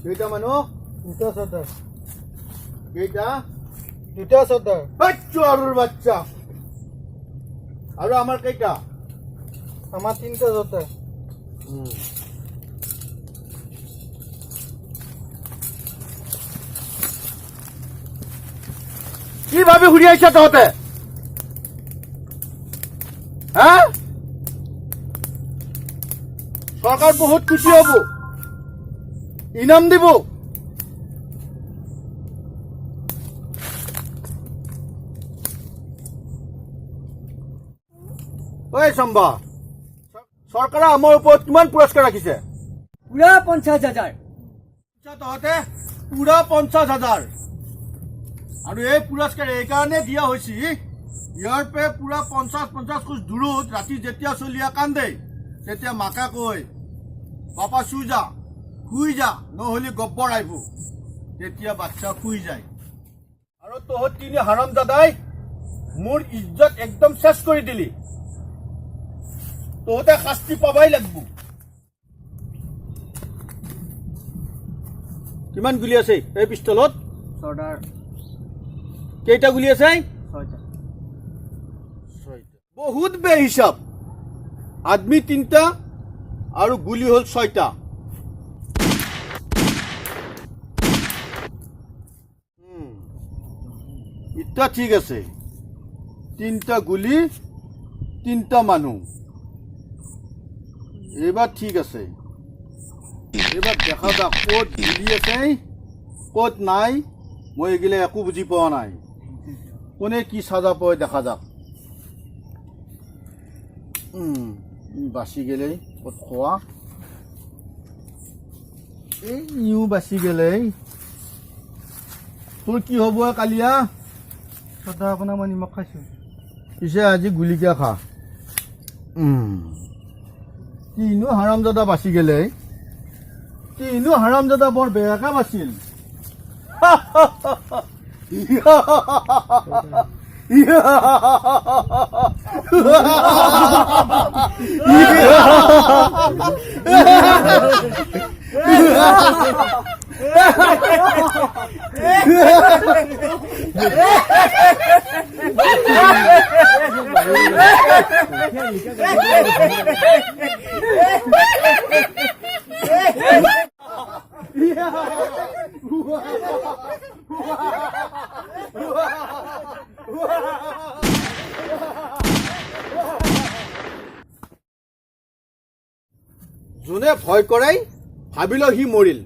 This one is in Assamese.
কেইটা মানুহ? দুটা সৰ্দাৰ। কেইটা? দুটা সৰ্দাৰ। চোৰৰ বাচ্চা। আৰু আমাৰ কেইটা? আমাৰ তিনটা সৰ্দাৰ। কি ভাবি ঘুৰি আহিছা তহঁতে? হা? চৰকাৰ বহুত খুশি হ'ব, ইনাম দিব। ঐ চম্বা, চৰকাৰে আমাৰ ওপৰত কিমান পুৰস্কাৰ ৰাখিছে? পুৰা 50,000। তহঁতে পুৰা 50,000। আৰু এই পুৰস্কাৰ এইকাৰণে দিয়া হৈছে, ইয়াৰ পৰা পুৰা 50 খোজ দূৰত ৰাতি যেতিয়া চলিয়া কান্দে তেতিয়া মাকা কৈ পাপা শুই যা নহ'লে গব্বৰ আহিব, তেতিয়া বাচ্চা শুই যায়। আৰু তহঁত তিনি হাৰাম দাদাই মোৰ ইজ্জত একদম চেছ কৰি দিলি, তহঁতে শাস্তি পাবাই লাগিব। কিমান গুলি আছে এই পিষ্টলত? সর্দার কেইটা গুলি আছে? 6টা। বহুত বে হিসাব। আদমি 3টা আৰু গুলি হল 6টা। ইটা ঠিক আছে, 3টা গুলি 3টা মানুহ। এবার ঠিক আছে, এবার দেখা যাক ক'ত গুলি আছে ক'ত নাই। মই এগুলো একো বুঝি পাওয়া নাই, কোনে কি সাজা পায় দেখা যাক। বাচি গেলেই ক'ত খোৱা, এই ইও বাচি গেলেই। তোৰ কি হ'ব কালিয়া? সৰ্দাৰ আপনাৰ মই নিমখ খাইছো। পিছে আজি গুলিকা খা। কিনো হাৰামজাদা বাচি গেলেই, কিনো হাৰামজাদা বৰ বেয়াকে বাচিল। যোনে ভয় কৰাই ভাবিল সি মৰিল।